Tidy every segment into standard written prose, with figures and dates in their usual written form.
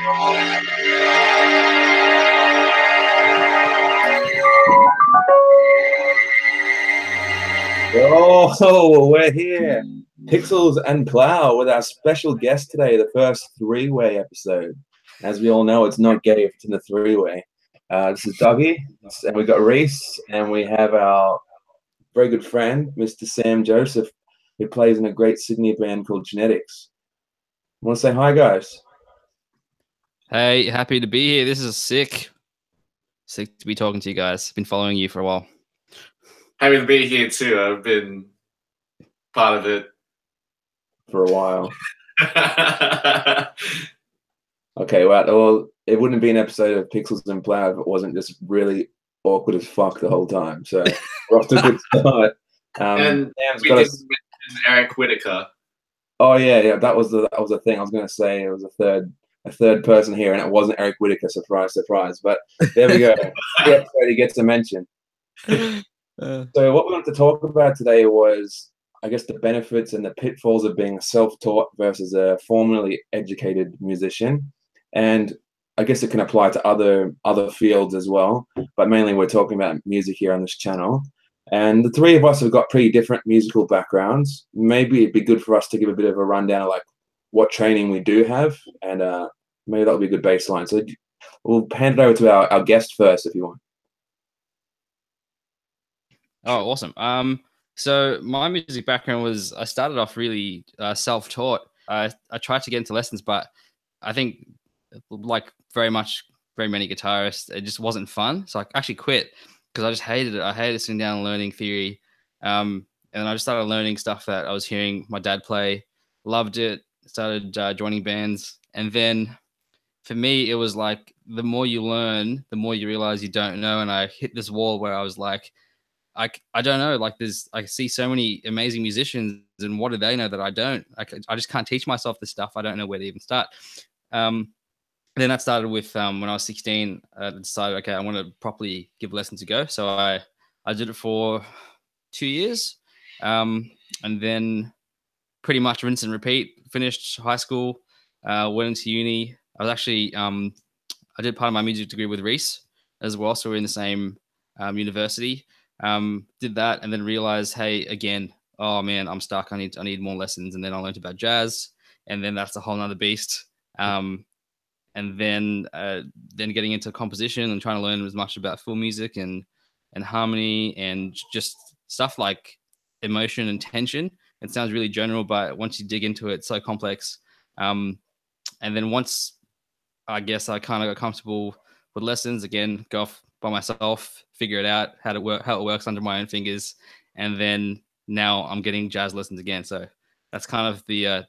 Oh, we're here. Pixels and Plough with our special guest today, the first three-way episode. As we all know, it's not gay if it's in the three-way. This is Dougie, and we've got Reece, and we have our very good friend, Mr. Sam Joseph, who plays in a great Sydney band called Genetics. Want to say hi, guys? Hey, happy to be here. This is sick. Sick to be talking to you guys. Been following you for a while. Happy to be here too. I've been part of it for a while. Okay, well, it wouldn't be an episode of Pixels and Plough if it wasn't just really awkward as fuck the whole time. So we're off to a good start. And we didn't mention Eric Whitaker. Oh yeah, that was the thing. I was going to say it was a third person here, and it wasn't Eric Whitaker. Surprise, surprise. But there we go. The episode he gets a mention. So what we wanted to talk about today was, I guess, the benefits and the pitfalls of being self-taught versus a formally educated musician. And I guess it can apply to other fields as well, but mainly we're talking about music here on this channel. And the three of us have got pretty different musical backgrounds. Maybe it'd be good for us to give a bit of a rundown of like what training we do have, and maybe that'll be a good baseline. So we'll hand it over to our guest first, if you want. Oh, awesome. So my music background was, I started off really self-taught. I tried to get into lessons, but I think like very many guitarists, it just wasn't fun. So I actually quit because I just hated it. I hated sitting down and learning theory. And then I just started learning stuff that I was hearing my dad play, loved it, started joining bands. And then for me, it was like, the more you learn, the more you realize you don't know. And I hit this wall where I was like, I don't know, like I see so many amazing musicians, and what do they know that I don't? I just can't teach myself this stuff. I don't know where to even start. Then that started with when I was 16, I decided, okay, I want to properly give lessons a go. So I did it for 2 years, and then pretty much rinse and repeat. Finished high school, went into uni. I was actually, I did part of my music degree with Reece as well. So we're in the same university. Did that and then realized, hey, again, oh man, I'm stuck. I need more lessons. And then I learned about jazz, and then that's a whole nother beast. And then getting into composition and trying to learn as much about full music and harmony and just stuff like emotion and tension. It sounds really general, but once you dig into it, it's so complex. And then once I guess I kind of got comfortable with lessons, again, go off by myself, figure it out, how it works under my own fingers. And then now I'm getting jazz lessons again. So that's kind of the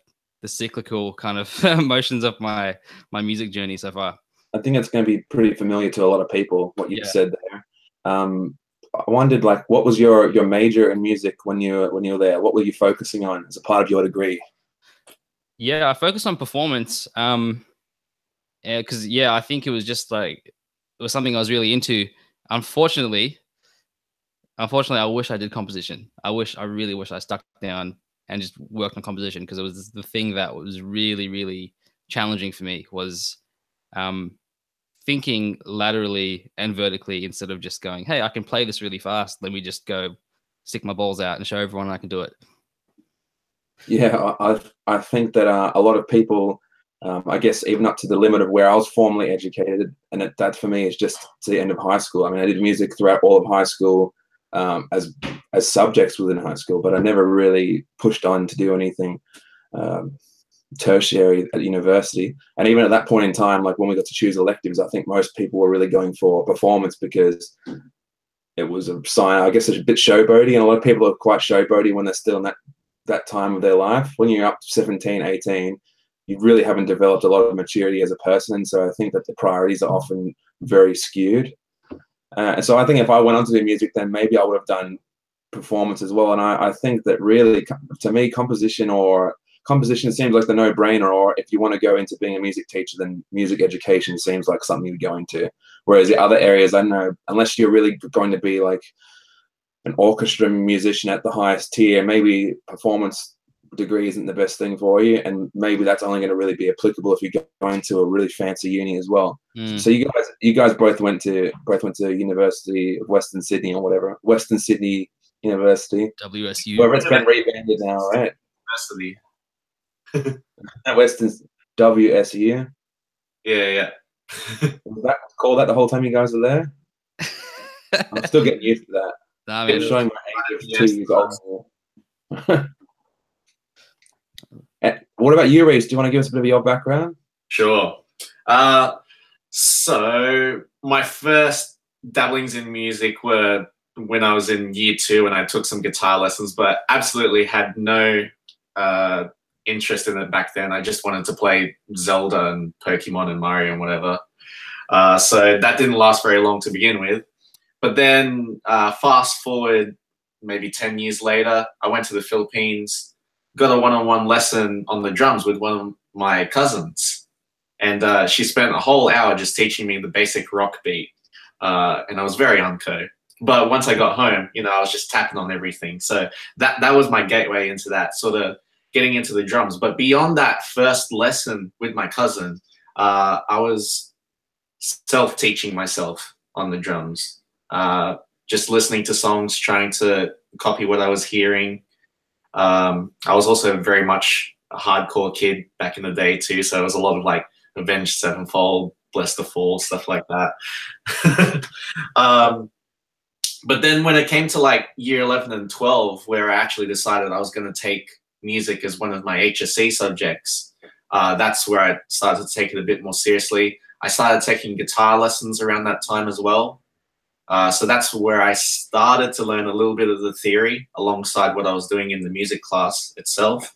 cyclical kind of motions of my music journey so far. I think it's going to be pretty familiar to a lot of people, what you said there. I wondered, like, what was your major in music when you were there? What were you focusing on as a part of your degree? Yeah, I focused on performance. Because I think it was just like, it was something I was really into. Unfortunately, I wish I did composition. I really wish I stuck down and just worked on composition, because it was the thing that was really, really challenging for me, was thinking laterally and vertically instead of just going, hey, I can play this really fast. Let me just go stick my balls out and show everyone I can do it. Yeah, I think that a lot of people, I guess even up to the limit of where I was formally educated, and that for me is just to the end of high school. I mean, I did music throughout all of high school as subjects within high school, but I never really pushed on to do anything tertiary at university. And even at that point in time, like when we got to choose electives, I think most people were really going for performance because it was a sign, I guess, a bit showboaty, and a lot of people are quite showboaty when they're still in that time of their life. When you're up to 17, 18, you really haven't developed a lot of maturity as a person. And so I think that the priorities are often very skewed. And so I think if I went on to do music, then maybe I would have done performance as well. And I think that really, to me, composition seems like the no-brainer. Or if you want to go into being a music teacher, then music education seems like something you'd go into. Whereas the other areas, I don't know, unless you're really going to be like an orchestra musician at the highest tier, maybe performance degree isn't the best thing for you, and maybe that's only going to really be applicable if you're going to a really fancy uni as well. So you guys both went to University of Western Sydney or whatever, Western Sydney University, WSU, wherever it's been rebranded now, right? University. Western WSU. Yeah. Was that called that the whole time you guys were there? I'm still getting used to that. Nah, I'm man. showing my age of 2 years old. What about you, Reece? Do you want to give us a bit of your background? Sure. So my first dabblings in music were when I was in year 2 and I took some guitar lessons, but absolutely had no interest in it back then. I just wanted to play Zelda and Pokemon and Mario and whatever. So that didn't last very long to begin with. But then fast forward maybe 10 years later, I went to the Philippines, got a one-on-one lesson on the drums with one of my cousins. And she spent a whole hour just teaching me the basic rock beat. And I was very unco. But once I got home, you know, I was just tapping on everything. So that was my gateway into that, sort of getting into the drums. But beyond that first lesson with my cousin, I was self-teaching myself on the drums. Just listening to songs, trying to copy what I was hearing. I was also very much a hardcore kid back in the day too, so it was a lot of like Avenged Sevenfold, Bless the Fall, stuff like that. But then when it came to like year 11 and 12, where I actually decided I was going to take music as one of my HSC subjects, that's where I started to take it a bit more seriously. I started taking guitar lessons around that time as well. So that's where I started to learn a little bit of the theory alongside what I was doing in the music class itself.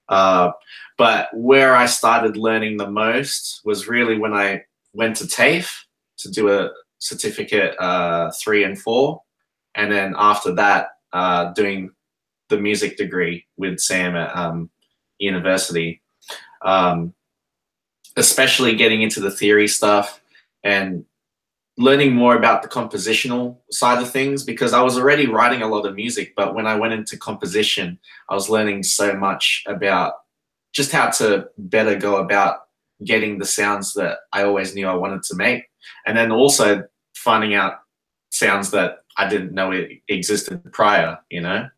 But where I started learning the most was really when I went to TAFE to do a certificate 3 and 4. And then after that, doing the music degree with Sam at university. Especially getting into the theory stuff and learning more about the compositional side of things, because I was already writing a lot of music, but when I went into composition, I was learning so much about just how to better go about getting the sounds that I always knew I wanted to make. And then also finding out sounds that I didn't know it existed prior, you know?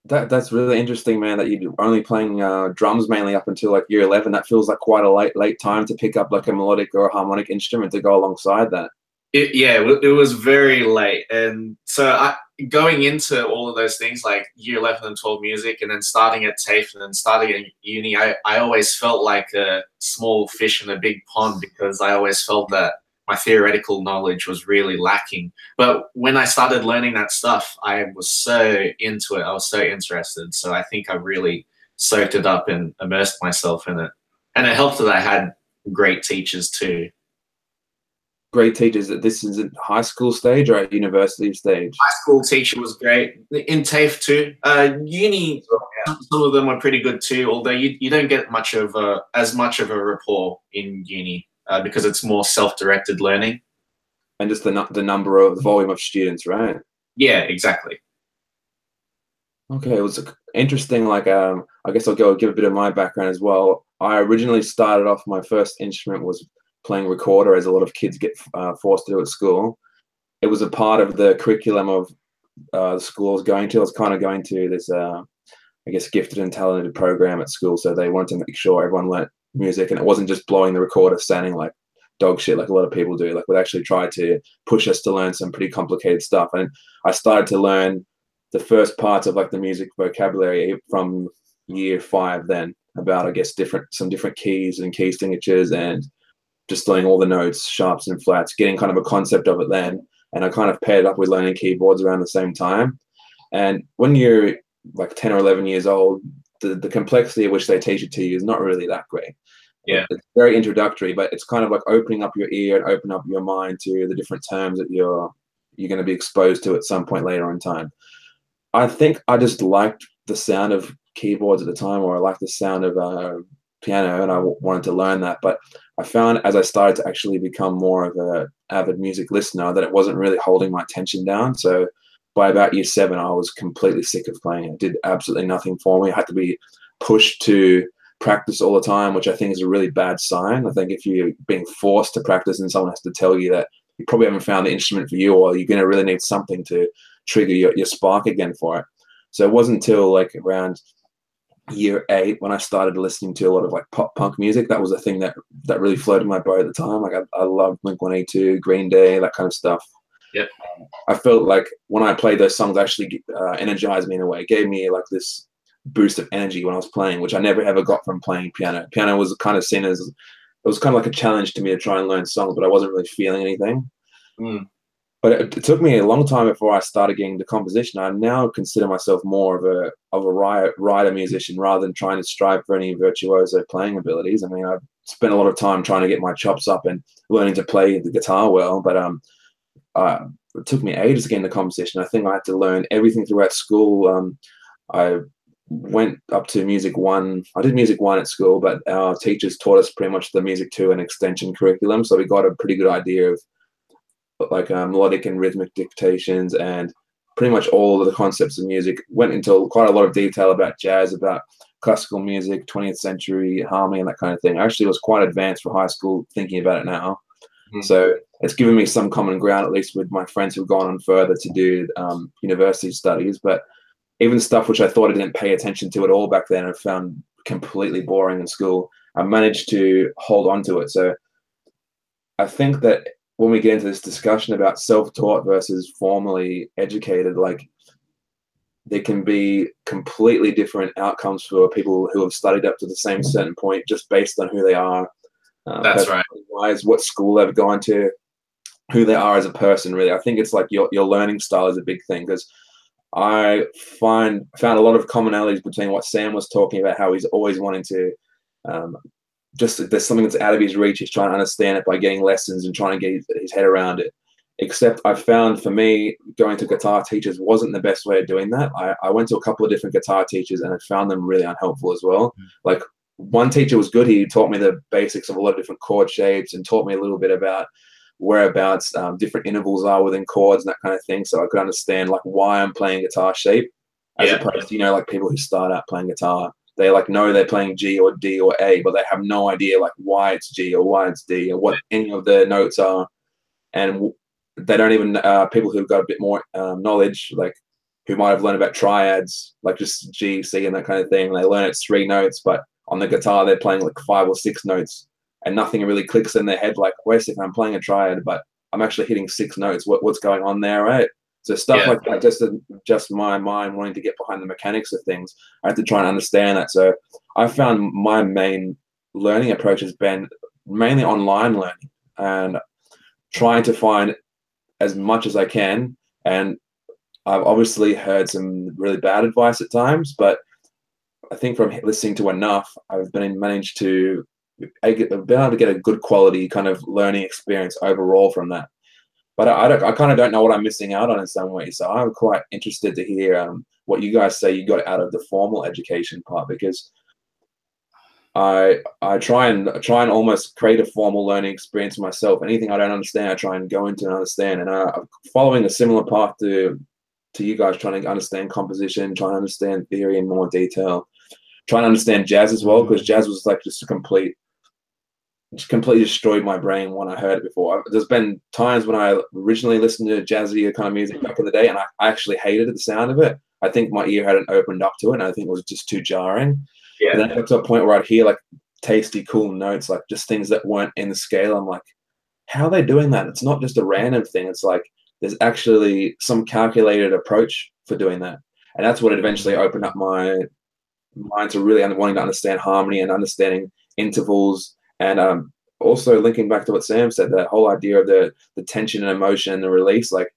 That's really interesting, man, that you're only playing drums mainly up until like year 11. That feels like quite a late time to pick up like a melodic or a harmonic instrument to go alongside that. It was very late. And so going into all of those things like year 11 and 12 music, and then starting at TAFE and then starting at uni, I always felt like a small fish in a big pond, because I always felt that my theoretical knowledge was really lacking. But when I started learning that stuff, I was so into it. I was so interested. So I think I really soaked it up and immersed myself in it. And it helped that I had great teachers too. Great teachers. This is at high school stage or at university stage? High school teacher was great. In TAFE too. Uni, some of them were pretty good too, although you don't get as much of a rapport in uni. Because it's more self-directed learning. And just the volume of students, right? Yeah, exactly. Okay, it was interesting. Like, I guess I'll give a bit of my background as well. I originally started off, my first instrument was playing recorder, as a lot of kids get forced to do at school. It was a part of the curriculum of the school I was going to. I was kind of going to this, I guess, gifted and talented program at school. So they wanted to make sure everyone learnt music, and it wasn't just blowing the recorder, sounding like dog shit like a lot of people do. Like, we'd actually try to push us to learn some pretty complicated stuff. And I started to learn the first parts of like the music vocabulary from year 5 then, about, I guess, some different keys and key signatures, and just learning all the notes, sharps and flats, getting kind of a concept of it then. And I kind of paired up with learning keyboards around the same time. And when you're like 10 or 11 years old, the complexity of which they teach it to you is not really that great. Yeah, it's very introductory, but it's kind of like opening up your ear and opening up your mind to the different terms that you're going to be exposed to at some point later in time. I think I just liked the sound of keyboards at the time, or I liked the sound of piano, and I wanted to learn that. But I found as I started to actually become more of an avid music listener that it wasn't really holding my attention down. So by about year 7, I was completely sick of playing it. It did absolutely nothing for me. I had to be pushed to practice all the time, which I think is a really bad sign. I think if you're being forced to practice and someone has to tell you that you probably haven't found the instrument for you, or you're going to really need something to trigger your spark again for it. So it wasn't until like around year 8 when I started listening to a lot of like pop punk music. That was a thing that really floated my boat at the time. Like I loved Blink-182, Green Day, that kind of stuff. Yep. I felt like when I played those songs, actually energized me in a way. It gave me like this boost of energy when I was playing, which I never ever got from playing piano. Piano was kind of seen as, it was kind of like a challenge to me to try and learn songs, but I wasn't really feeling anything. But it took me a long time before I started getting into composition. I now consider myself more of a writer musician rather than trying to strive for any virtuoso playing abilities. I mean, I've spent a lot of time trying to get my chops up and learning to play the guitar well, but it took me ages to get into composition. I think I had to learn everything throughout school. I went up to Music 1. I did Music 1 at school, but our teachers taught us pretty much the Music 2 and extension curriculum, so we got a pretty good idea of like melodic and rhythmic dictations and pretty much all of the concepts of music. Went into quite a lot of detail about jazz, about classical music, 20th century harmony and that kind of thing. I actually was quite advanced for high school thinking about it now. So it's given me some common ground, at least with my friends who've gone on further to do university studies. But even stuff which I thought I didn't pay attention to at all back then, I found completely boring in school, I managed to hold on to it. So I think that when we get into this discussion about self-taught versus formally educated, like there can be completely different outcomes for people who have studied up to the same certain point just based on who they are. That's right. Wise, what school they've gone to, who they are as a person, really. I think it's like your learning style is a big thing, because I found a lot of commonalities between what Sam was talking about, how he's always wanting to just, there's something that's out of his reach. He's trying to understand it by getting lessons and trying to get his head around it. Except I found for me, going to guitar teachers wasn't the best way of doing that. I went to a couple of different guitar teachers and I found them really unhelpful as well. Like one teacher was good. He taught me the basics of a lot of different chord shapes and taught me a little bit about whereabouts different intervals are within chords and that kind of thing. So I could understand like why I'm playing guitar shape, as opposed to, you know, like people who start out playing guitar. They like know they're playing G or D or A, but they have no idea like why it's G or why it's D or what any of the notes are. And they don't even, people who've got a bit more knowledge, like who might have learned about triads, like just G, C and that kind of thing. They learn it's 3 notes, but on the guitar, they're playing like 5 or 6 notes and nothing really clicks in their head. Like, wait a second, I'm playing a triad, but I'm actually hitting 6 notes. What's going on there, right? So stuff like that, just my mind wanting to get behind the mechanics of things, I had to try and understand that. So I found my main learning approach has been mainly online learning and trying to find as much as I can. And I've obviously heard some really bad advice at times, but I think from listening to enough, I've managed to be able to get a good quality kind of learning experience overall from that. But I kind of don't know what I'm missing out on in some ways. So I'm quite interested to hear what you guys say you got out of the formal education part, because I try and almost create a formal learning experience for myself. Anything I don't understand, I try and go into and understand. And I'm following a similar path to you guys, trying to understand composition, trying to understand theory in more detail, trying to understand jazz as well, because jazz was like just completely destroyed my brain when I heard it before. There's been times when I originally listened to jazzy kind of music back in the day, and I actually hated the sound of it. I think my ear hadn't opened up to it, and I think it was just too jarring. Yeah. And then I got to a point where I'd hear like tasty, cool notes, like just things that weren't in the scale. I'm like, how are they doing that? It's not just a random thing. It's like there's actually some calculated approach for doing that. And that's what eventually opened up my mind to really wanting to understand harmony and understanding intervals. And also linking back to what Sam said, that whole idea of the tension and emotion and the release. Like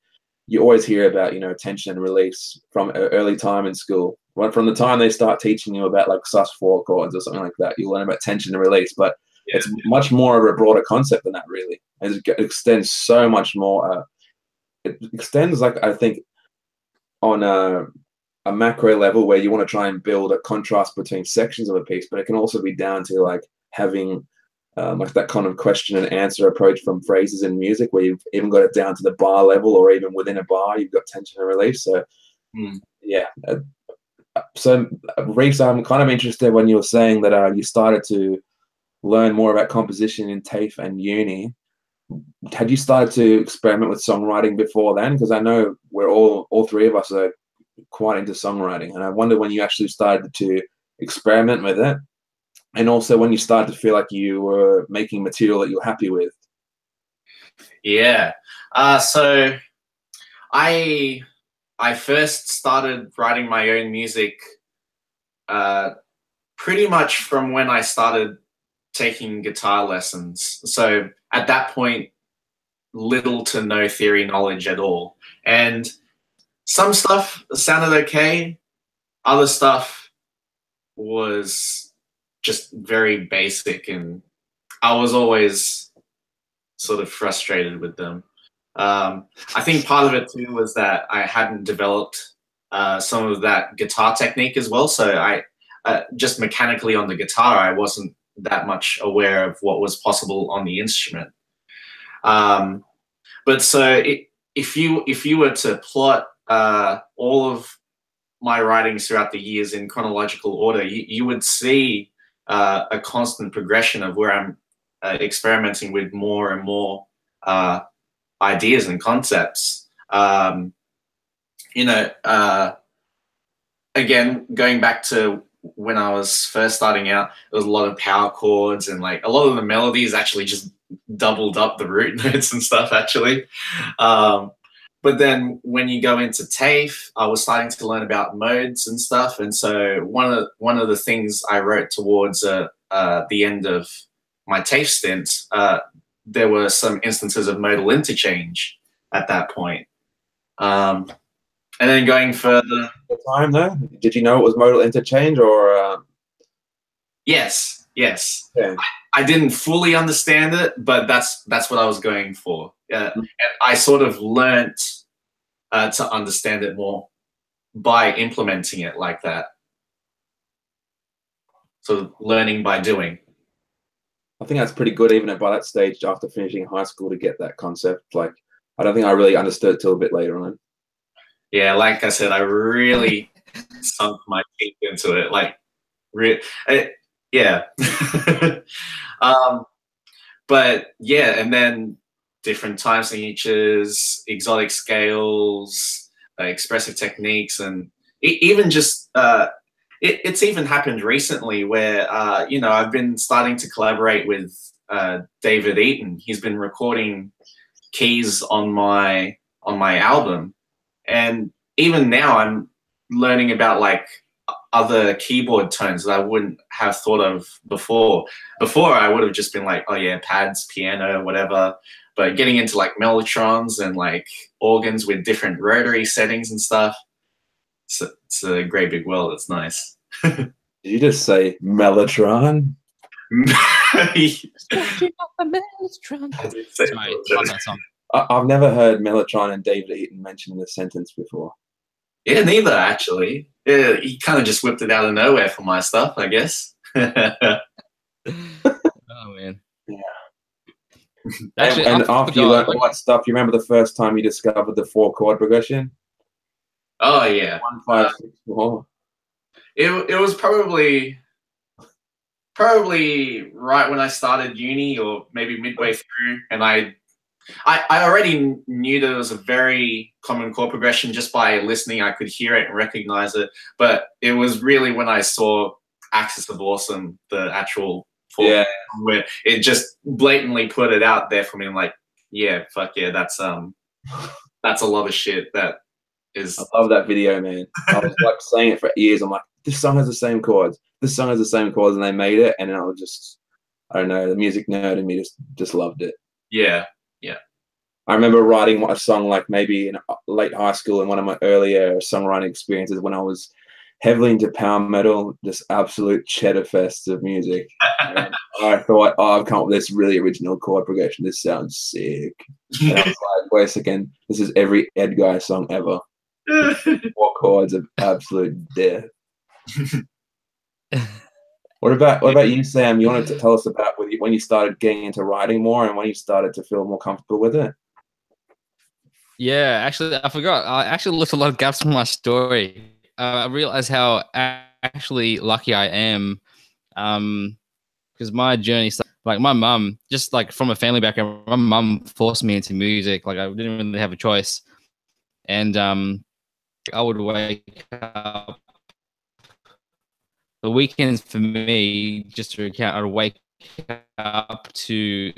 you always hear about, you know, tension and release from early time in school. Well, from the time they start teaching you about like sus4 chords or something like that, you learn about tension and release. But it's much more of a broader concept than that, really. It extends so much more. It extends, like, I think, on a macro level where you want to try and build a contrast between sections of a piece, but it can also be down to like having like that kind of question and answer approach from phrases in music, where you've even got it down to the bar level, or even within a bar, you've got tension and release. So, yeah. So, Reece, I'm kind of interested when you were saying that you started to learn more about composition in TAFE and uni. Had you started to experiment with songwriting before then? Because I know we're all three of us are quite into songwriting, and I wonder when you actually started to experiment with it, and also when you started to feel like you were making material that you were happy with. Yeah. So I first started writing my own music pretty much from when I started taking guitar lessons. So at that point, little to no theory knowledge at all. And some stuff sounded okay. Other stuff was just very basic, and I was always sort of frustrated with them. I think part of it too was that I hadn't developed some of that guitar technique as well. So I just mechanically on the guitar, I wasn't that much aware of what was possible on the instrument. But so if you were to plot all of my writings throughout the years in chronological order, you would see a constant progression of where I'm experimenting with more and more ideas and concepts. Again, going back to when I was first starting out, there was a lot of power chords, and like a lot of the melodies actually just doubled up the root notes and stuff actually. But then when you go into TAFE, I was starting to learn about modes and stuff. And so one of the things I wrote towards the end of my TAFE stint, there were some instances of modal interchange at that point. And then going further. At the time, though, did you know it was modal interchange, or? Yes. Yeah. I didn't fully understand it, but that's what I was going for. And I sort of learnt to understand it more by implementing it like that. So learning by doing. I think that's pretty good, even by that stage after finishing high school, to get that concept. Like, I don't think I really understood it till a bit later on. Yeah, like I said, I really sunk my teeth into it. Like, yeah. But yeah, and then different time signatures, exotic scales, expressive techniques, and even just it's even happened recently where I've been starting to collaborate with David Eaton. He's been recording keys on my album, and even now I'm learning about like other keyboard tones that I wouldn't have thought of before. Before I would have just been like, oh yeah, pads, piano, whatever. But getting into like mellotrons and like organs with different rotary settings and stuff, it's a great big world. It's nice. Did you just say mellotron? I've never heard mellotron and David Eaton mentioned in a sentence before. Yeah, neither actually. Yeah, he kind of just whipped it out of nowhere for my stuff, I guess. Oh man. Yeah. Actually, and after you learned all that stuff, you remember the first time you discovered the 4-chord progression? Oh yeah. 1, 5, 6, 4. It was probably right when I started uni, or maybe midway through, and I already knew that it was a very common chord progression just by listening. I could hear it and recognize it, but it was really when I saw Axis of Awesome, the actual Yeah. where it just blatantly put it out there for me. I'm like, yeah, fuck yeah, that's a lot of shit. That is. I love that video, man. I was like saying it for years. I'm like, this song has the same chords. This song has the same chords, and they made it. And I was just, I don't know, the music nerd in me just loved it. Yeah. I remember writing a song like maybe in late high school, in one of my earlier songwriting experiences when I was heavily into power metal, just absolute cheddar fest of music. And I thought, oh, I've come up with this really original chord progression. This sounds sick. And I was like, wait a second, this is every Ed Guy song ever. 4 chords of absolute death. What about you, Sam? You wanted to tell us about when you started getting into writing more, and when you started to feel more comfortable with it? Yeah, actually, I forgot. I actually left a lot of gaps in my story. I realized how actually lucky I am, because my journey started, like my mum, just like from a family background, my mum forced me into music. Like I didn't really have a choice, and I would wake up the weekends for me, just to recount. I'd wake up to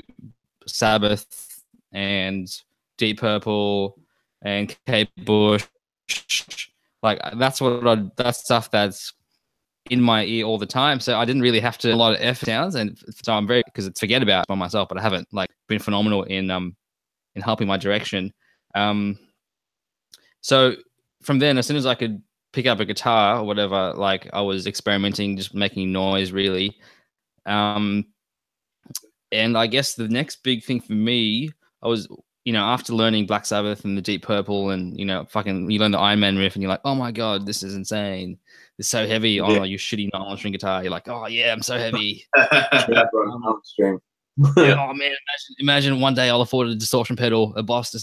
Sabbath and Deep Purple and Kate Bush. Like that's stuff that's in my ear all the time. So I didn't really have to a lot of F sounds, and so I'm very, because it's forget about by myself, but I haven't like been phenomenal in helping my direction. So from then, as soon as I could pick up a guitar or whatever, like I was experimenting, just making noise really. And I guess the next big thing for me, I was, after learning Black Sabbath and the Deep Purple, and fucking, you learn the Iron Man riff, and you're like, oh my god, this is insane. It's so heavy on your shitty nylon string guitar. You're like, oh yeah, I'm so heavy. Yeah, oh man, imagine one day I'll afford a distortion pedal, a boss,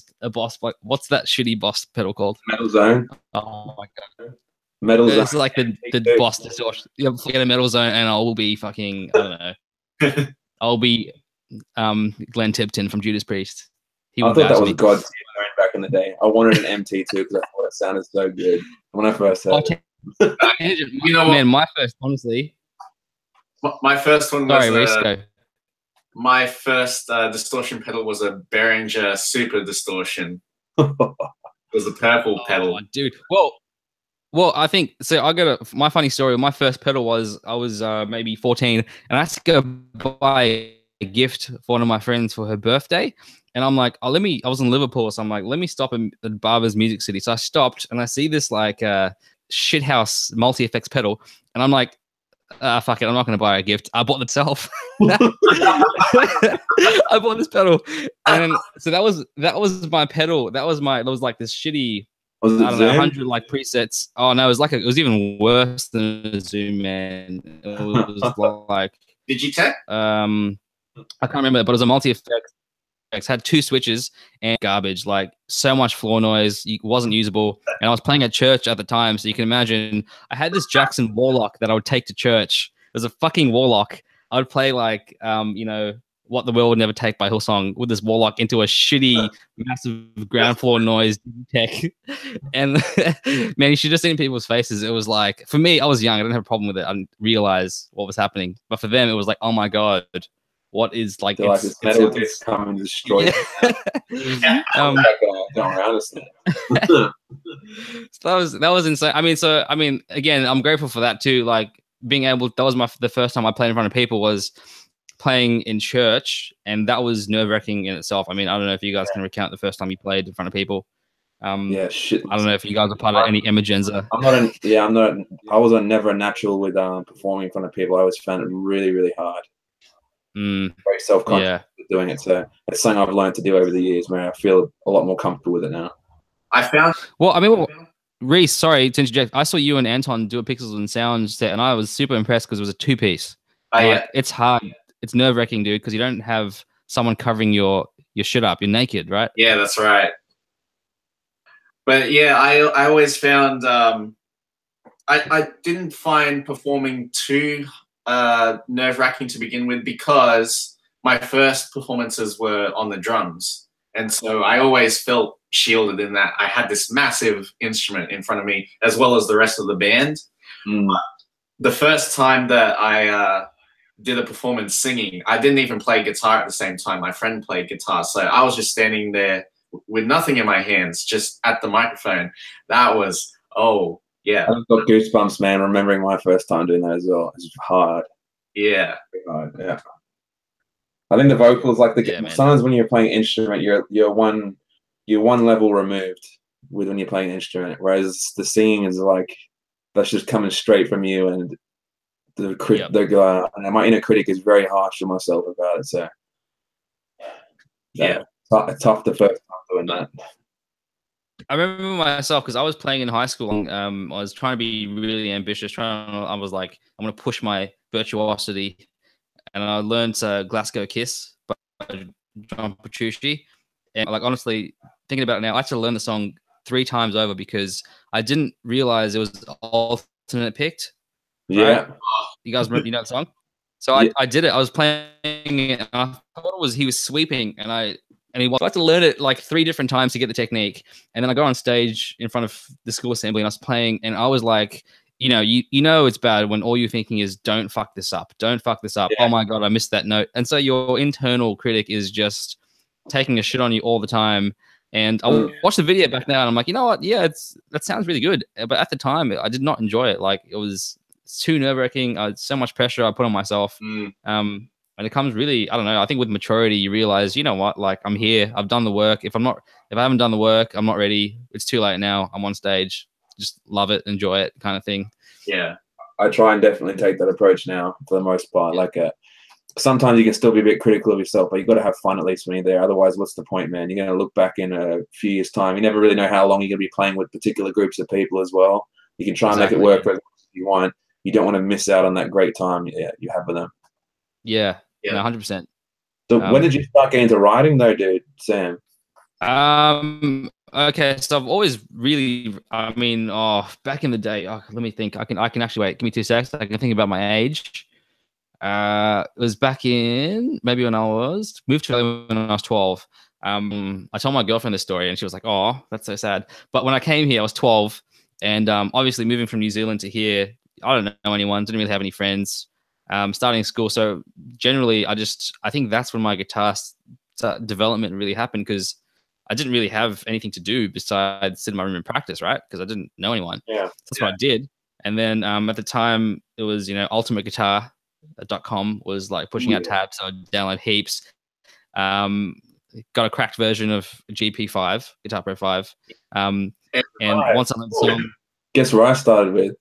like, what's that shitty boss pedal called? Metal Zone. Oh my god, Metal Zone. It's like the boss distortion. Forget a Metal Zone, and I will be fucking, I don't know. I'll be Glenn Tipton from Judas Priest. I thought that was God's Zone back in the day. I wanted an MT2 because I thought it sounded so good when I first heard it. You know what? Man, my first, honestly. My first one was... Sorry, Reece, go. My first distortion pedal was a Behringer Super Distortion. It was a purple pedal. Dude. Well, I think so. My funny story. My first pedal was I was maybe 14, and I had to go buy a gift for one of my friends for her birthday. And I'm like, I was in Liverpool, so I'm like, let me stop at Barber's Music City. So I stopped, and I see this like shithouse multi-effects pedal, and I'm like, fuck it, I'm not going to buy a gift. I bought it myself. I bought this pedal, and so that was my pedal. That was like this shitty, I don't know, 100 like presets. Oh no, it was even worse than a Zoom, man. It was like Digitech. I can't remember, but it was a multi-effects. Had 2 switches and garbage, like so much floor noise, it wasn't usable. And I was playing at church at the time, so you can imagine I had this Jackson Warlock that I would take to church. It was a fucking Warlock. I would play like What the World Would Never Take by Hillsong with this Warlock into a shitty massive ground floor noise tech. And man, you should just seen people's faces. It was like, for me, I was young, I didn't have a problem with it, I didn't realize what was happening, but for them it was like, oh my god, what is like, this metal disc come and destroy it. Honestly. So that was insane. I mean, again, I'm grateful for that too. Like being able, that was the first time I played in front of people, was playing in church, and that was nerve-wracking in itself. I mean, I don't know if you guys can recount the first time you played in front of people. Shit. I don't know if you guys are part of any Emergenza. I was never a natural with performing in front of people. I always found it really, really hard. Very self-conscious with doing it. So it's something I've learned to do over the years, where I feel a lot more comfortable with it now. Reece, sorry to interject. I saw you and Anton do a Pixels and Sound set, and I was super impressed because it was a 2-piece. It's hard. It's nerve-wracking, dude, because you don't have someone covering your shit up. You're naked, right? Yeah, that's right. But yeah, I always found I didn't find performing too nerve-wracking to begin with, because my first performances were on the drums, and so I always felt shielded in that I had this massive instrument in front of me as well as the rest of the band. The first time that I did a performance singing, I didn't even play guitar at the same time. My friend played guitar, so I was just standing there with nothing in my hands, just at the microphone. That was, yeah. I've got goosebumps, man, remembering my first time doing that as well. It's hard. Yeah. Hard, yeah. I think the vocals, like sometimes when you're playing an instrument, you're one level removed with when you're playing an instrument, whereas the singing is like, that's just coming straight from you, and my inner critic is very harsh on myself about it. So tough the first time doing that. I remember myself, because I was playing in high school. I was trying to be really ambitious. I was like, I'm going to push my virtuosity. and I learned Glasgow Kiss by John Petrucci. And like honestly, thinking about it now, I had to learn the song 3 times over because I didn't realize it was alternate picked. Yeah. Right? You guys remember, you know the song? So Yeah. I did it. I was playing it, and I thought it was he was sweeping, and I had to learn it like 3 different times to get the technique. And then I got on stage in front of the school assembly, and I was playing, and I was like, you know, it's bad when all you're thinking is, don't fuck this up. Don't fuck this up. Yeah. Oh my God, I missed that note. And so your internal critic is just taking a shit on you all the time. And I watched the video back now, and I'm like, you know what? Yeah, that sounds really good. But at the time, I did not enjoy it. Like it's too nerve-wracking. So much pressure I put on myself. And it comes really, I don't know. I think with maturity, you realize, you know what? Like I'm here. I've done the work. If I haven't done the work, I'm not ready. It's too late now. I'm on stage. Just love it, enjoy it, kind of thing. Yeah, I try and definitely take that approach now for the most part. Like sometimes you can still be a bit critical of yourself, but you got to have fun at least when you're there. Otherwise, what's the point, man? You're going to look back in a few years' time. You never really know how long you're going to be playing with particular groups of people as well. You can try and make it work as you want. You don't want to miss out on that great time you have with them. Yeah, 100%. So when did you start getting into writing, though, dude, Sam? Okay, so I've always really, back in the day, let me think. I can actually wait. Give me 2 seconds. I can think about my age. It was back in maybe when I moved to Australia when I was 12. I told my girlfriend this story, and she was like, "Oh, that's so sad." But when I came here, I was 12, and obviously moving from New Zealand to here, I don't know anyone, didn't really have any friends. Starting school, so generally, I think that's when my guitar development really happened, because I didn't really have anything to do besides sit in my room and practice, right? Because I didn't know anyone. Yeah, that's what I did. And then at the time, it was ultimateguitar.com was like pushing out tabs, so I'd download heaps. Got a cracked version of GP5, Guitar Pro 5. And once I learned the song, guess where I started with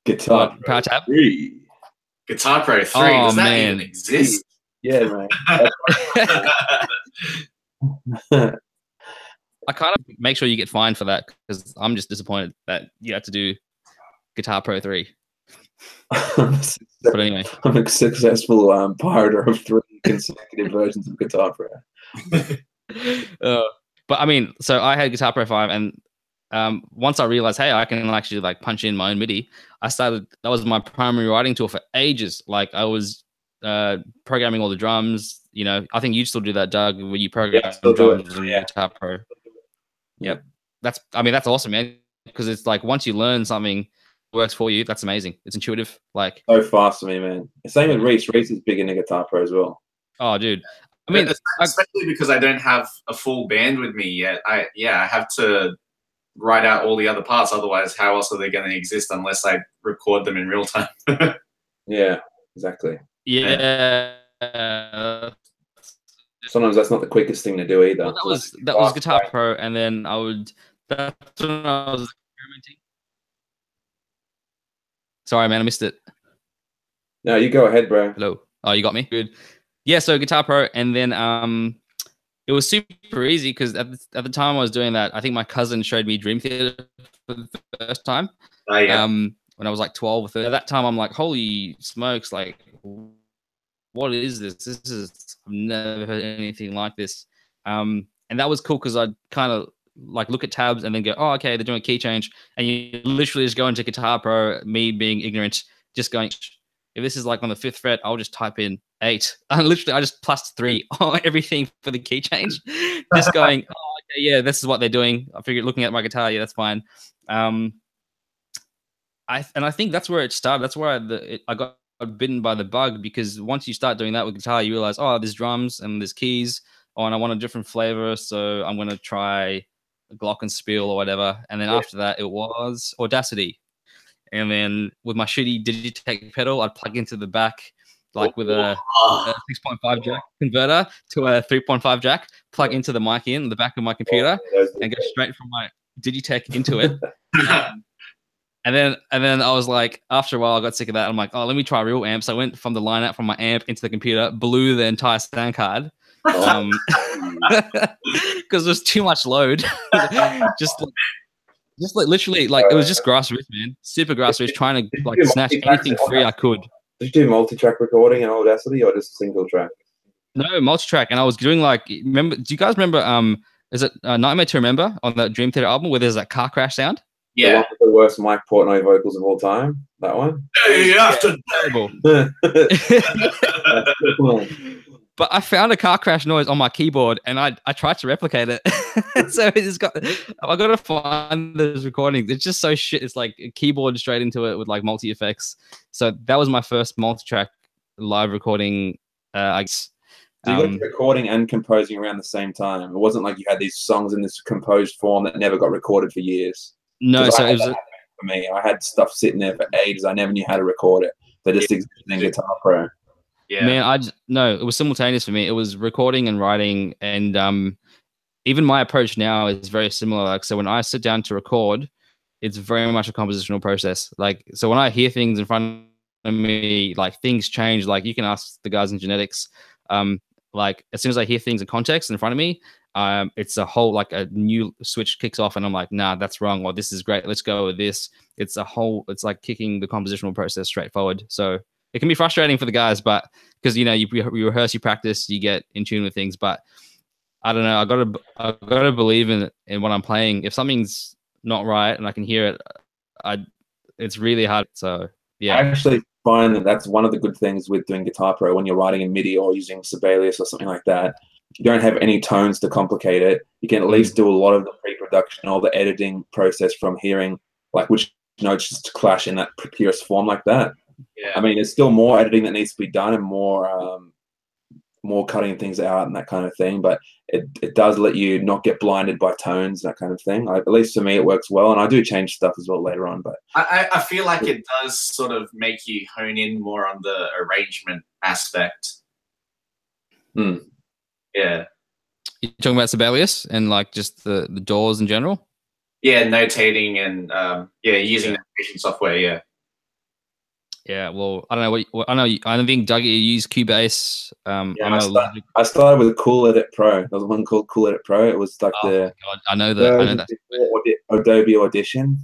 Guitar Power Tab 3. Guitar Pro 3. Does that even exist? Yeah, man. I kind of make sure you get fined for that, because I'm just disappointed that you had to do Guitar Pro 3. But anyway, I'm a successful pirater of 3 consecutive versions of Guitar Pro. But I mean, so I had Guitar Pro 5, and once I realized, hey, I can actually like punch in my own MIDI, that was my primary writing tool for ages. Like I was programming all the drums. I think you still do that, Doug, where you program drums in Guitar Pro. Yep. That's awesome, man. Because it's like once you learn something works for you, that's amazing. It's intuitive. Like so fast for me, man. Same with Reece. Reece is big in the Guitar Pro as well. Oh, dude. I mean, especially because I don't have a full band with me yet. I have to write out all the other parts. Otherwise, how else are they going to exist unless I record them in real time? Yeah, exactly. Yeah. Sometimes that's not the quickest thing to do either. Well, that was Guitar Pro, and then that's when I was experimenting. Sorry, man, I missed it. No, you go ahead, bro. Hello. Oh, you got me? Good. Yeah, so Guitar Pro, and then it was super easy because at the time I was doing that, I think my cousin showed me Dream Theater for the first time. Oh, yeah. When I was like 12 or 13. At that time, I'm like, holy smokes, like, what is this? I've never heard anything like this. And that was cool because I'd kind of like look at tabs and then go, oh, okay, they're doing a key change. And you literally just go into Guitar Pro, me being ignorant, just going, if this is like on the 5th fret, I'll just type in 8. And literally, I just plus 3 on everything for the key change. Just going, oh, okay, yeah, this is what they're doing. I figured looking at my guitar, yeah, that's fine. I think that's where it started. That's where I got bitten by the bug, because once you start doing that with guitar, you realize, oh, there's drums and there's keys. Oh, and I want a different flavor, so I'm going to try glockenspiel or whatever. And then after that, it was Audacity. And then with my shitty Digitech pedal, I'd plug into the back, like with a 6.5 jack converter to a 3.5 jack, plug into the mic in the back of my computer, and go straight from my Digitech into it. And then I was like, after a while, I got sick of that. I'm like, oh, let me try real amps. I went from the line out from my amp into the computer, blew the entire sound card. Because there's too much load. just like literally, like it was just grassroots, man. Super grassroots, trying to like snatch anything free I could. Did you do multi-track recording in Audacity or just single track? No, multi-track, and I was doing like, remember? Do you guys remember? Is it Nightmare to Remember on that Dream Theater album where there's that car crash sound? The one with the worst Mike Portnoy vocals of all time. That one. Terrible. But I found a car crash noise on my keyboard, and I tried to replicate it. So I got to find those recordings. It's just so shit. It's like a keyboard straight into it with like multi effects. So that was my first multi-track live recording. I guess. So you got recording and composing around the same time. It wasn't like you had these songs in this composed form that never got recorded for years. No, so it was for me. I had stuff sitting there for ages. I never knew how to record it. They just existed in Guitar Pro. Yeah, man, no, it was simultaneous for me. It was recording and writing, and even my approach now is very similar. Like, so when I sit down to record, it's very much a compositional process. Like, so when I hear things in front of me, like things change. Like, you can ask the guys in genetics. Like, as soon as I hear things in context in front of me, it's a whole, like a new switch kicks off, and I'm like, nah, that's wrong, or this is great, let's go with this. It's like kicking the compositional process straight forward. So it can be frustrating for the guys, but because, you know, you rehearse, you practice, you get in tune with things. But I don't know, I gotta believe in what I'm playing. If something's not right and I can hear it, it's really hard. So yeah, I actually find that that's one of the good things with doing Guitar Pro when you're writing in MIDI or using Sibelius or something like that. You don't have any tones to complicate it. You can at least do a lot of the pre-production or the editing process from hearing like which notes just clash in that purest form like that. Yeah. I mean, there's still more editing that needs to be done and more cutting things out and that kind of thing. But it does let you not get blinded by tones, that kind of thing. At least for me, it works well. And I do change stuff as well later on. But I feel like it does sort of make you hone in more on the arrangement aspect. Yeah. You're talking about Sibelius and like just the doors in general? Yeah, notating and using notation software. Yeah. Yeah, well, I don't know I don't think Doug, you use Cubase. I started with Cool Edit Pro. There was one called Cool Edit Pro. It was like I know that. Adobe Audition,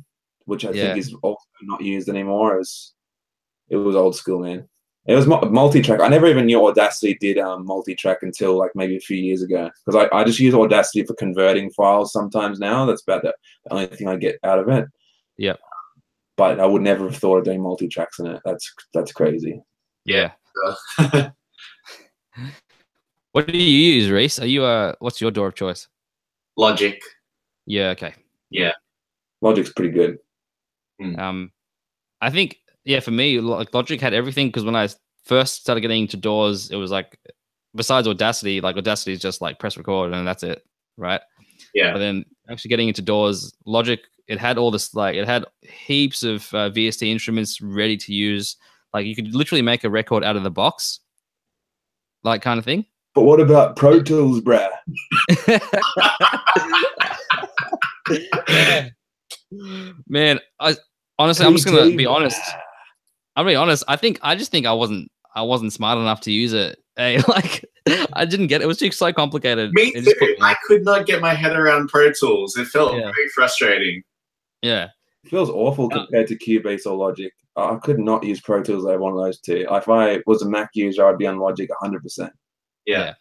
which I think is also not used anymore. It was old school, man. It was multi-track. I never even knew Audacity did multi-track until like maybe a few years ago, because I just use Audacity for converting files sometimes now. That's about the only thing I get out of it. Yeah. But I would never have thought of doing multi-tracks in it. That's crazy. Yeah. What do you use, Reece? Are you what's your DAW of choice? Logic. Yeah. Okay. Yeah. Logic's pretty good. I think for me, like Logic had everything, because when I first started getting into DAWs, it was like, besides Audacity, like Audacity is just like press record and that's it, right? Yeah. But then actually getting into DAWs, Logic, it had all this, like it had heaps of VST instruments ready to use. Like you could literally make a record out of the box, like kind of thing. But what about Pro Tools, bruh? Man, honestly, I'm just gonna be honest. I'll be honest. I just think I wasn't smart enough to use it. Hey, like I didn't get it. It was just so complicated. Me too. I could not get my head around Pro Tools. It felt very frustrating. Yeah. It feels awful compared to Cubase or Logic. I could not use Pro Tools over one of those two. If I was a Mac user, I'd be on Logic 100%. Yeah.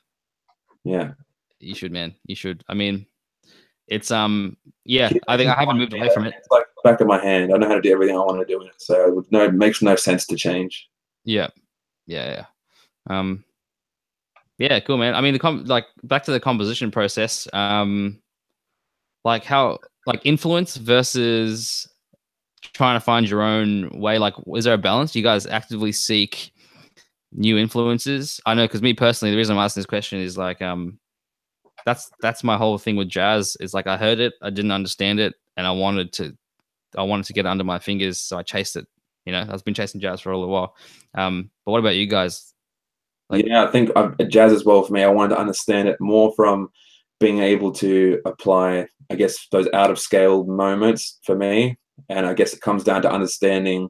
You should, man. You should. I mean, it's I think I haven't moved away from it. It's like the back of my hand. I know how to do everything I want to do in it, so it makes no sense to change. Yeah. Yeah, cool, man. I mean, back to the composition process. Like how, like influence versus trying to find your own way. Like, is there a balance? Do you guys actively seek new influences? I know, because me personally, the reason I'm asking this question is like, that's my whole thing with jazz. Is like I heard it, I didn't understand it, and I wanted to get it under my fingers, so I chased it. You know, I've been chasing jazz for a little while. But what about you guys? Like, I think jazz as well for me. I wanted to understand it more from being able to apply, I guess, those out of scale moments for me. And I guess it comes down to understanding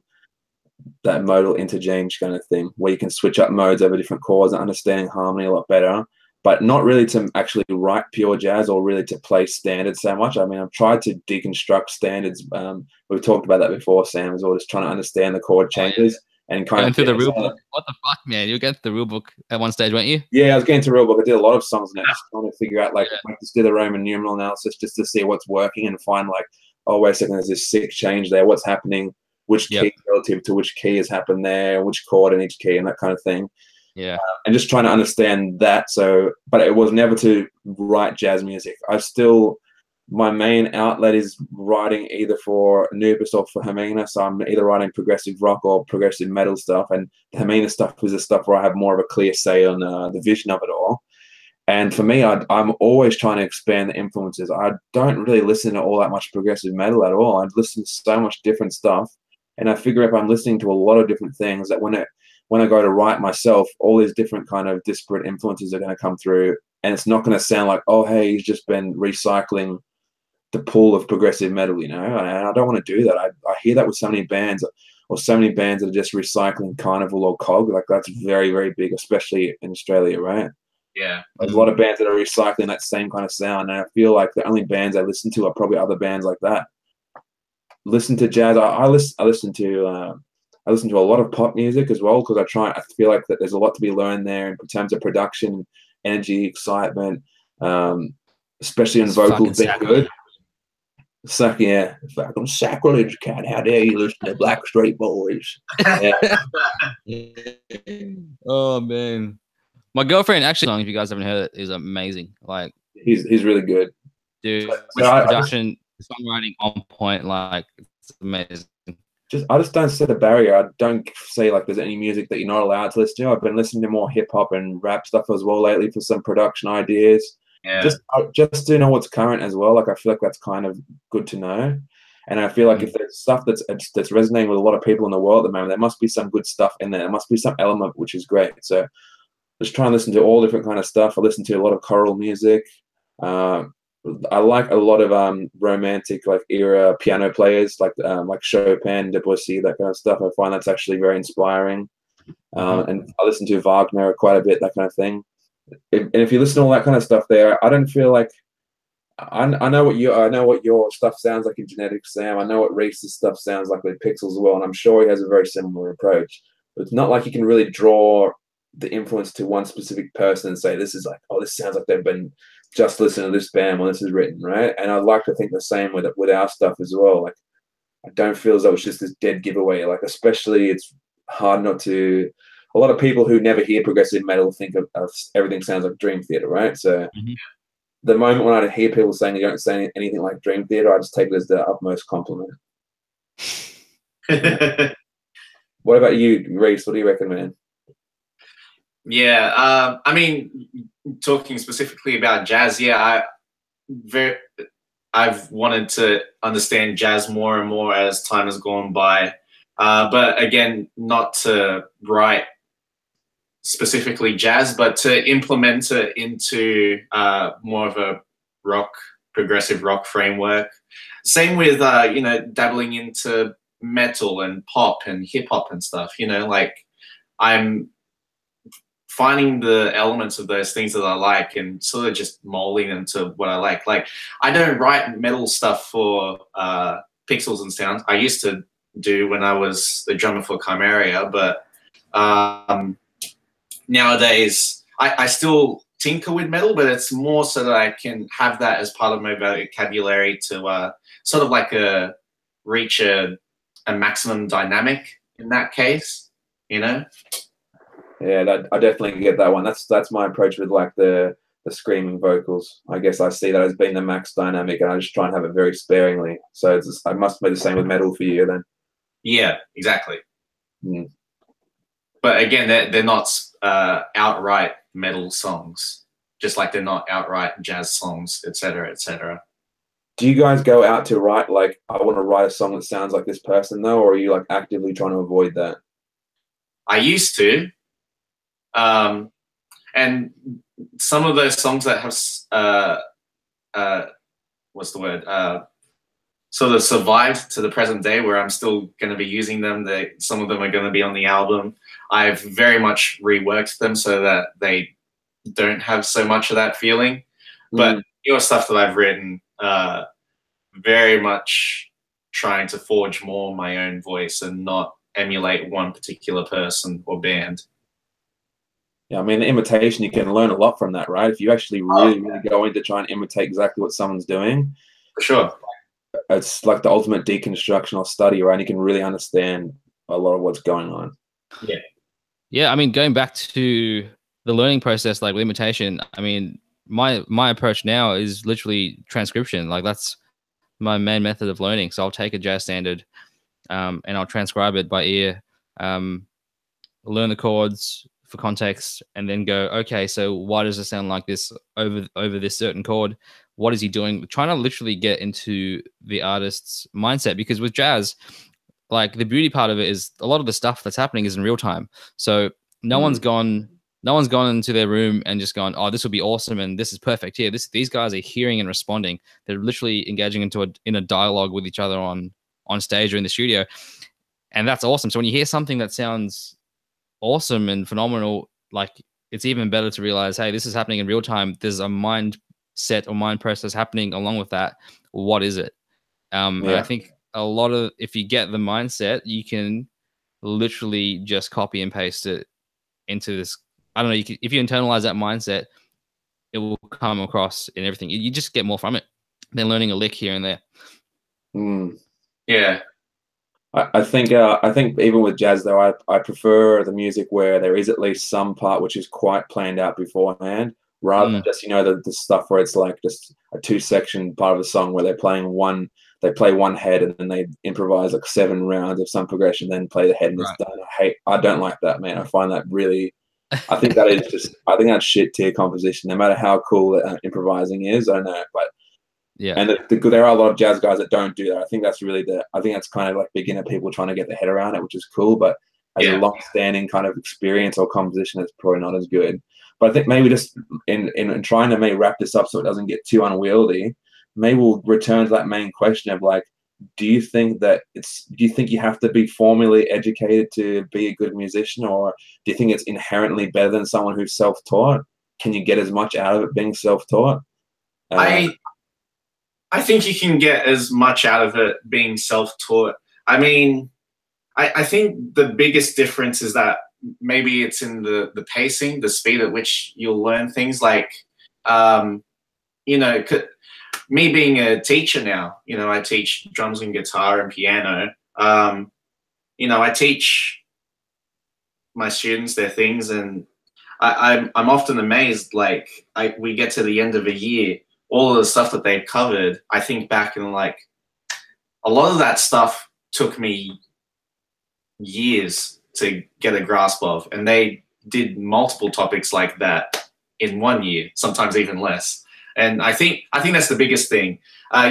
that modal interchange kind of thing, where you can switch up modes over different chords and understanding harmony a lot better, but not really to actually write pure jazz or really to play standards so much. I mean, I've tried to deconstruct standards. We've talked about that before, Sam, as well, just trying to understand the chord changes. and kind going of through the real book. What the fuck, man? You were getting through the real book at one stage, weren't you? Yeah, I was getting to real book. I did a lot of songs now, just trying to figure out, like, just do the Roman numeral analysis just to see what's working and find, like, oh, wait a second, there's this 6 change there. What's happening? Which key relative to which key has happened there? Which chord in each key and that kind of thing. Yeah. And just trying to understand that. So, but it was never to write jazz music. My main outlet is writing either for Anubis or for Hermina. So I'm either writing progressive rock or progressive metal stuff. And the Hermina stuff is the stuff where I have more of a clear say on the vision of it all. And for me, I'm always trying to expand the influences. I don't really listen to all that much progressive metal at all. I listen to so much different stuff. And I figure if I'm listening to a lot of different things, that when I go to write myself, all these different kind of disparate influences are going to come through. And it's not going to sound like, oh, hey, he's just been recycling the pool of progressive metal, you know? And I don't want to do that. I hear that with so many bands, or so many bands that are just recycling Carnival or Cog. Like, that's very, very big, especially in Australia, right? Yeah. There's a lot of bands that are recycling that same kind of sound. And I feel like the only bands I listen to are probably other bands like that. Listen to jazz. I listen to a lot of pop music as well, because I feel like that there's a lot to be learned there in terms of production, energy, excitement, especially in vocals being good. Fucking sacrilege, cat. How dare you listen to Black Street Boys? Oh man, my girlfriend actually, if you guys haven't heard it, is amazing. Like, he's really good, dude. So production, songwriting on point. Like, it's amazing. I just don't set a barrier. I don't say like there's any music that you're not allowed to listen to. I've been listening to more hip hop and rap stuff as well lately for some production ideas. Yeah. Just to know what's current as well. Like, I feel like that's kind of good to know. And I feel like if there's stuff that's resonating with a lot of people in the world at the moment, there must be some good stuff in there. There must be some element which is great. So just try and listen to all different kind of stuff. I listen to a lot of choral music. I like a lot of romantic, like, era piano players, like Chopin, Debussy, that kind of stuff. I find that's actually very inspiring. And I listen to Wagner quite a bit, that kind of thing. And if you listen to all that kind of stuff there, I don't feel like I know what your stuff sounds like in Genetics, Sam. I know what Reece's stuff sounds like with Pixels as well, and I'm sure he has a very similar approach. But it's not like you can really draw the influence to one specific person and say, this is like, oh, this sounds like they've been just listening to this band when this is written, right? And I'd like to think the same with our stuff as well. Like, I don't feel as though it's just this dead giveaway. Like, especially, it's hard not to. A lot of people who never hear progressive metal think of everything sounds like Dream Theater, right? So the moment when I hear people saying they don't say anything like Dream Theater, I just take it as the utmost compliment. What about you, Reece? What do you reckon, man? Yeah, I mean, talking specifically about jazz, I've wanted to understand jazz more and more as time has gone by. But again, not to write specifically jazz, but to implement it into more of a progressive rock framework. Same with, dabbling into metal and pop and hip hop and stuff, like, I'm finding the elements of those things that I like and sort of just molding them to what I like. Like, I don't write metal stuff for Pixels and Sounds. I used to do when I was the drummer for Chimeria, but nowadays I still tinker with metal, but it's more so that I can have that as part of my vocabulary to sort of like reach a maximum dynamic in that case, Yeah, I definitely get that one. That's my approach with, like, the screaming vocals. I guess I see that as being the max dynamic, and I just try and have it very sparingly. So I must be the same with metal for you then. Yeah, exactly. But again, they're not outright metal songs, just like they're not outright jazz songs, etc., etc. Do you guys go out to write, like, I want to write a song that sounds like this person, though, or are you, like, actively trying to avoid that? I used to. And some of those songs that have, sort of survived to the present day, where I'm still going to be using them. Some of them are going to be on the album. I've very much reworked them so that they don't have so much of that feeling. But your stuff that I've written, very much trying to forge more my own voice and not emulate one particular person or band. Yeah, I mean, the imitation, you can learn a lot from that, right? If you actually really go into try and imitate exactly what someone's doing, For sure. it's like the ultimate deconstruction or study, right? And you can really understand a lot of what's going on. Yeah. Yeah, I mean, going back to the learning process, like with imitation, I mean, my approach now is literally transcription. Like that's my main method of learning. So I'll take a jazz standard, and I'll transcribe it by ear, learn the chords for context, and then go, okay, so why does it sound like this over this certain chord? What is he doing? Trying to literally get into the artist's mindset, because with jazz, like the beauty part of it is a lot of the stuff that's happening is in real time. So no one's gone into their room and just gone, oh, this will be awesome and this is perfect here. These guys are hearing and responding. They're literally engaging in a dialogue with each other on stage or in the studio, and that's awesome. So when you hear something that sounds awesome and phenomenal, like it's even better to realize, hey, this is happening in real time. There's a mindset or mind process happening along with that. What is it? And I think a lot of, if you get the mindset, you can literally just copy and paste it into this. I don't know. If you internalize that mindset, it will come across in everything. You just get more from it than learning a lick here and there. Yeah. I think even with jazz though, I prefer the music where there is at least some part which is quite planned out beforehand, rather than just, you know, the stuff where it's like just a 2-section part of the song where they play one head and then they improvise like 7 rounds of some progression, then play the head and it's done. I don't like that, man. I find that really, I think that's shit tier composition. No matter how cool improvising is, I don't know, but yeah. And there are a lot of jazz guys that don't do that. I think that's kind of like beginner people trying to get their head around it, which is cool. But as a long-standing kind of experience or composition, it's probably not as good. But I think maybe just in trying to maybe wrap this up so it doesn't get too unwieldy, maybe we'll return to that main question of like, do you think you have to be formally educated to be a good musician, or do you think it's inherently better than someone who's self-taught? Can you get as much out of it being self-taught? I think you can get as much out of it being self-taught. I mean, I think the biggest difference is that maybe it's in the pacing, the speed at which you'll learn things. Like, you know, me being a teacher now, you know, I teach drums and guitar and piano. You know, I teach my students their things, and I'm often amazed. Like, we get to the end of a year, all of the stuff that they've covered, I think back and like, a lot of that stuff took me years to get a grasp of, and they did multiple topics like that in 1 year, sometimes even less. And I think that's the biggest thing.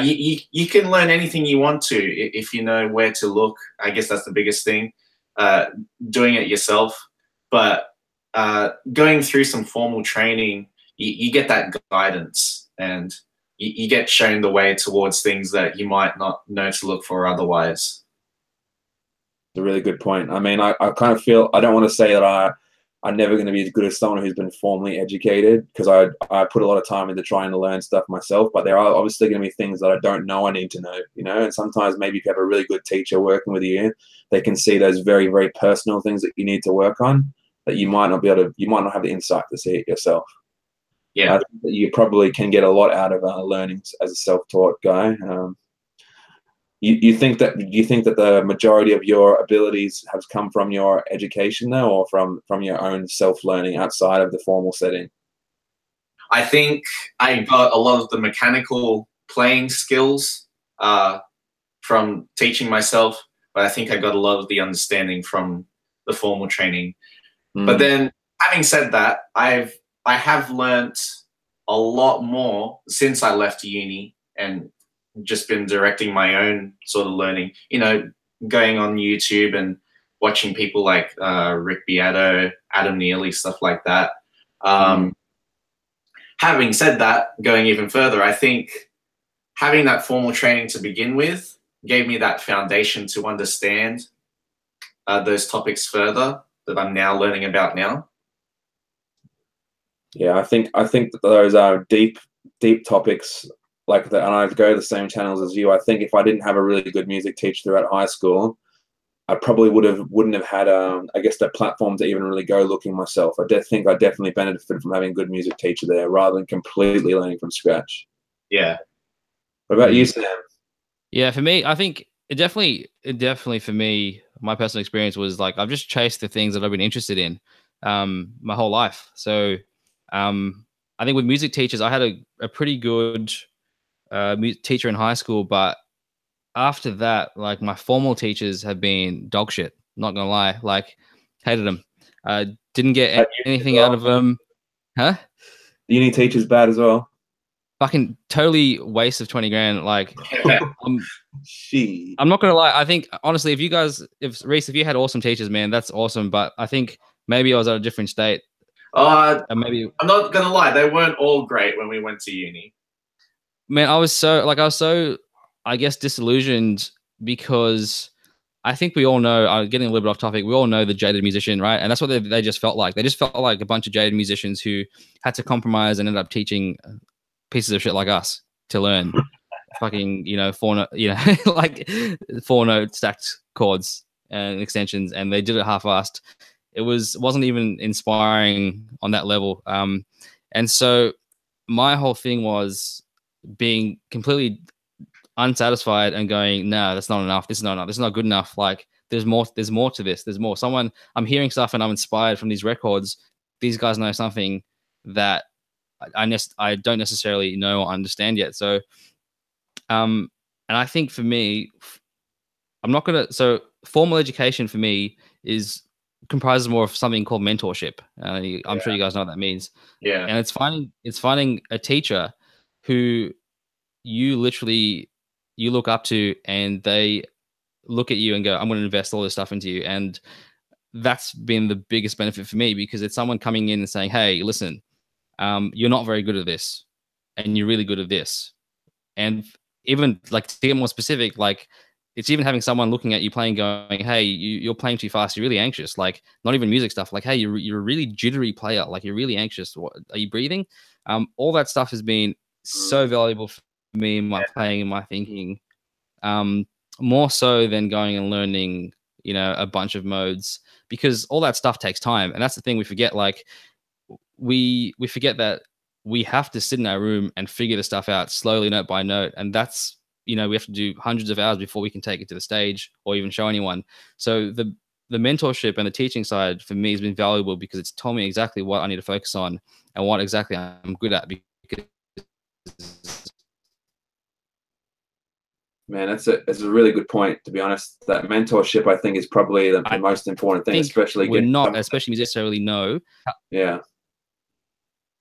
You can learn anything you want to if you know where to look. I guess that's the biggest thing. Doing it yourself, but going through some formal training, you get that guidance. And you get shown the way towards things that you might not know to look for otherwise. It's a really good point. I mean, I kind of feel, I don't want to say that I'm never going to be as good as someone who's been formally educated, because I put a lot of time into trying to learn stuff myself, but there are obviously going to be things that I don't know I need to know, you know, and sometimes maybe if you have a really good teacher working with you, they can see those very, very personal things that you need to work on that you might not have the insight to see it yourself. Yeah, I think that you probably can get a lot out of learning as a self-taught guy. You think that the majority of your abilities have come from your education, though, or from your own self-learning outside of the formal setting? I think I got a lot of the mechanical playing skills from teaching myself, but I think I got a lot of the understanding from the formal training. But then, having said that, I have learnt a lot more since I left uni and just been directing my own sort of learning, you know, going on YouTube and watching people like Rick Beato, Adam Neely, stuff like that. Having said that, going even further, I think having that formal training to begin with gave me that foundation to understand those topics further that I'm now learning about now. Yeah, I think that those are deep topics like that, and I go to the same channels as you. I think if I didn't have a really good music teacher throughout high school, I probably wouldn't have had I guess that platform to even really go looking myself. I think I definitely benefited from having a good music teacher there rather than completely learning from scratch. Yeah. What about you, Sam? Yeah, for me, I think it definitely for me, my personal experience was like I've just chased the things that I've been interested in my whole life. So I think with music teachers, I had a pretty good teacher in high school, but after that, like my formal teachers have been dog shit. Not gonna lie, like hated them. Didn't get anything out of them, huh? The uni teacher's bad as well. Fucking totally waste of 20 grand. Like, I'm not gonna lie. I think honestly, if Reece, if you had awesome teachers, man, that's awesome. But I think maybe I was at a different state. Maybe I'm not gonna lie, they weren't all great when we went to uni. Man, I was so, I guess, disillusioned because I think we all know, getting a little bit off topic, we all know the jaded musician, right? And that's what they just felt like. They just felt like a bunch of jaded musicians who had to compromise and ended up teaching pieces of shit like us to learn fucking, like 4-note stacked chords and extensions, and they did it half-assed. It wasn't even inspiring on that level. And so my whole thing was being completely unsatisfied and going, no, that's not enough. This is not enough. This is not good enough. Like there's more to this. There's more. I'm hearing stuff and I'm inspired from these records. These guys know something that I don't necessarily know or understand yet. So, and I think for me, so formal education for me comprises more of something called mentorship. I'm sure you guys know what that means. Yeah. And it's finding a teacher who you look up to, and they look at you and go, I'm going to invest all this stuff into you. And that's been the biggest benefit for me, because it's someone coming in and saying, hey, listen, you're not very good at this and you're really good at this. And even like to get more specific, like it's even having someone looking at you playing going, hey, you're playing too fast. You're really anxious. Like not even music stuff. Like, hey, you're a really jittery player. Like you're really anxious. Are you breathing? All that stuff has been so valuable for me in my playing and my thinking, more so than going and learning, a bunch of modes, because all that stuff takes time. And that's the thing we forget. Like we forget that we have to sit in our room and figure the stuff out slowly, note by note. And that's, we have to do hundreds of hours before we can take it to the stage or even show anyone. So the mentorship and the teaching side for me has been valuable, because it's told me exactly what I need to focus on and what exactly I'm good at. Man, that's a really good point, to be honest. That mentorship, I think, is probably the most important thing, especially especially necessarily know. Yeah.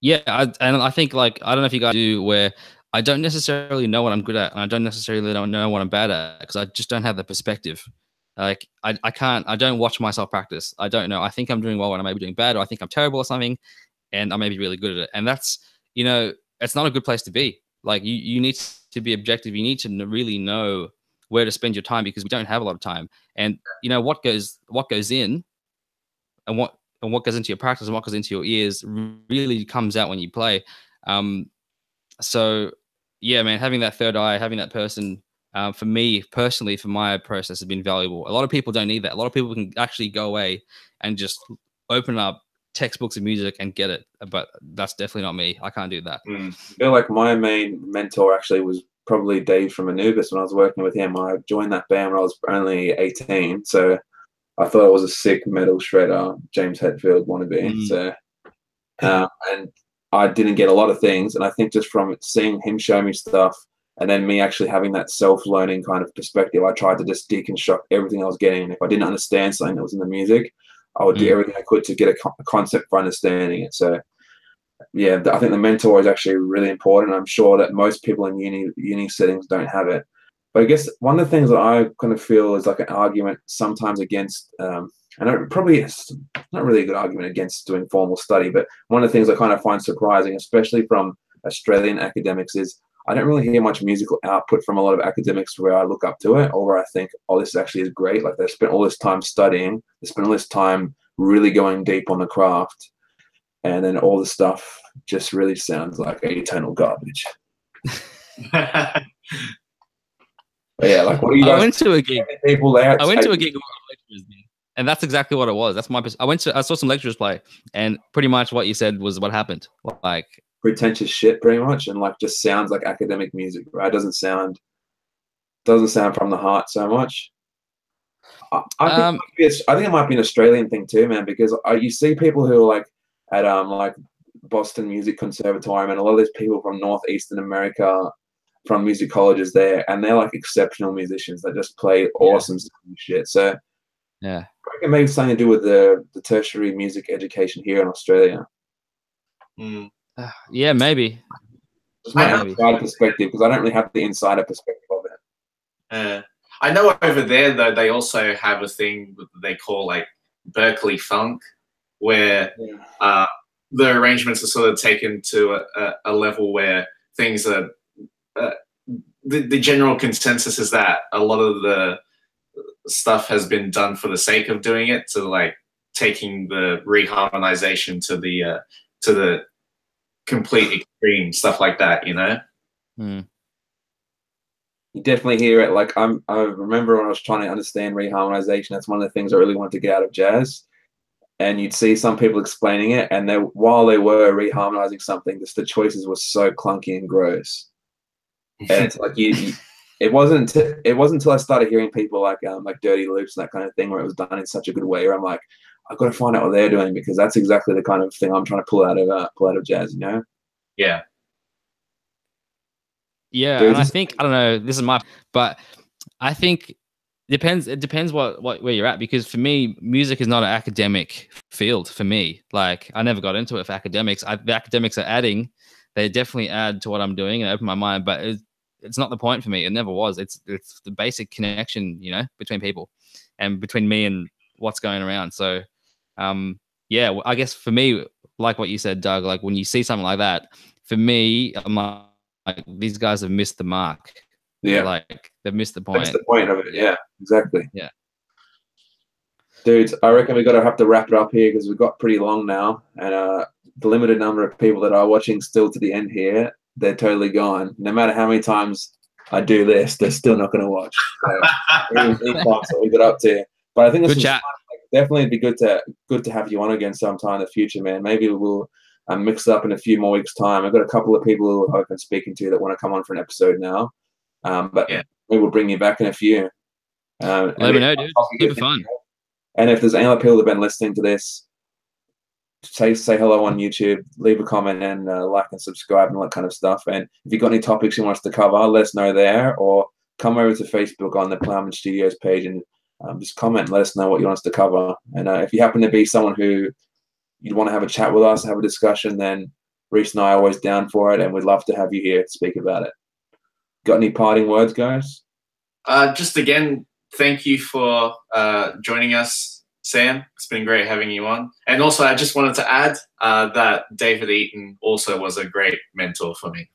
Yeah, I think, like, I don't know if you guys do, where I don't necessarily know what I'm good at, and I don't necessarily don't know what I'm bad at, because I just don't have the perspective. Like I don't watch myself practice. I don't know. I think I'm doing well when I may be doing bad, or I think I'm terrible at something, and I may be really good at it. And that's, it's not a good place to be. Like you need to be objective. You need to really know where to spend your time, because we don't have a lot of time. And what goes in, and what goes into your practice and what goes into your ears really comes out when you play. So yeah, man, having that third eye, having that person, for me personally, for my process, has been valuable. A lot of people don't need that. A lot of people can actually go away and just open up textbooks of music and get it, but that's definitely not me. I can't do that. I feel like my main mentor actually was probably Dave from Anubis. When I was working with him, I joined that band when I was only 18, so I thought I was a sick metal shredder, James Hetfield wannabe. So and I didn't get a lot of things, and I think just from seeing him show me stuff, and then me actually having that self-learning kind of perspective, I tried to just deconstruct everything I was getting. And if I didn't understand something that was in the music, I would do everything I could to get a concept for understanding it. So yeah, I think the mentor is actually really important. I'm sure that most people in uni settings don't have it. But I guess one of the things that I kind of feel is like an argument sometimes against, and it probably is not really a good argument against doing formal study, but one of the things I kind of find surprising, especially from Australian academics, is I don't really hear much musical output from a lot of academics where I look up to it, or where I think, oh, this actually is great. Like, they've spent all this time studying, they spent all this time really going deep on the craft, and then all the stuff just really sounds like eternal garbage. But yeah, like, what do you guys? I went to a gig. People there. I went to a gig of lecturers, and that's exactly what it was. That's my. I saw some lecturers play, and pretty much what you said was what happened. Like pretentious shit, pretty much, and like just sounds like academic music, right? Doesn't sound from the heart so much. I think it might be an Australian thing too, man, because you see people who are like at like Boston Music Conservatorium, and a lot of these people from Northeastern America, from music colleges there, and they're like exceptional musicians that just play awesome shit. So yeah, I reckon maybe something to do with the tertiary music education here in Australia. Yeah, maybe. Just my outside perspective, because I don't really have the insider perspective of it. I know over there though they also have a thing they call like Berkeley funk, where the arrangements are sort of taken to a level where things are. The general consensus is that a lot of the stuff has been done for the sake of doing it, to like taking the reharmonization to the complete extreme, stuff like that, you know. You definitely hear it. Like I remember when I was trying to understand reharmonization, that's one of the things I really wanted to get out of jazz. And you'd see some people explaining it, and while they were reharmonizing something, just the choices were so clunky and gross. And it's like it wasn't until I started hearing people like Dirty Loops and that kind of thing, where it was done in such a good way, where I'm like, I've got to find out what they're doing, because that's exactly the kind of thing I'm trying to pull out of jazz, you know? Yeah. Yeah, and I think, I don't know, this is but I think it depends where you're at, because for me, music is not an academic field for me. Like, I never got into it for academics. The academics are adding, they definitely add to what I'm doing and open my mind, but it's not the point for me. It never was. It's the basic connection, you know, between people and between me and what's going around. So, yeah, I guess for me, like what you said, Doug, like when you see something like that, for me, I'm like, these guys have missed the mark. Yeah, like they've missed the point. That's the point of it. Yeah, exactly. Yeah, dudes, I reckon we're gonna have to wrap it up here, because we've got pretty long now, and the limited number of people that are watching still to the end here, they're totally gone. No matter how many times I do this, they're still not going to watch. So, what we got up to. But I think this was fun. Definitely be good to have you on again sometime in the future, man. Maybe we'll mix it up in a few more weeks' time. I've got a couple of people who I've been speaking to that want to come on for an episode now. But maybe we'll bring you back in a few. Let me know, dude. Super fun. And if there's any other people that have been listening to this, say hello on YouTube, leave a comment, and like and subscribe and all that kind of stuff. And if you've got any topics you want us to cover, let us know there, or come over to Facebook on the Ploughman Studios page and just comment and let us know what you want us to cover. And if you happen to be someone who you'd want to have a chat with us, have a discussion, then Reece and I are always down for it, and we'd love to have you here to speak about it. Got any parting words, guys? Just again, thank you for joining us, Sam. It's been great having you on. And also, I just wanted to add that David Eaton also was a great mentor for me.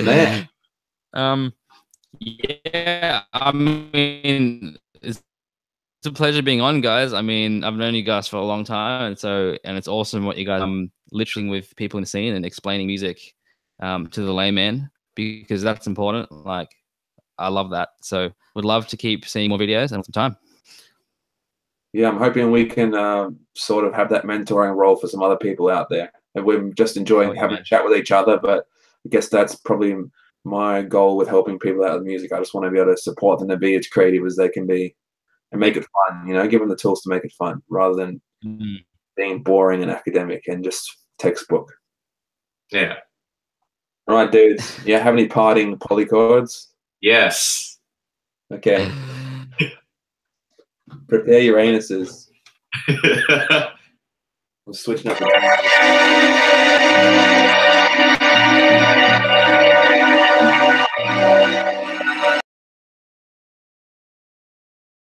Man. Yeah, I mean, it's a pleasure being on, guys. I mean, I've known you guys for a long time, and it's awesome what you guys literally with people in the scene and explaining music to the layman, because that's important. Like, I love that. So would love to keep seeing more videos and some time. Yeah, I'm hoping we can sort of have that mentoring role for some other people out there. And we're just enjoying having a chat with each other, but I guess that's probably my goal with helping people out with music. I just want to be able to support them to be as creative as they can be and make it fun, you know, give them the tools to make it fun rather than being boring and academic and just textbook. Yeah. All right, dudes. Yeah, have any parting polychords? Yes. Okay. Prepare your anuses. We're switching up the time.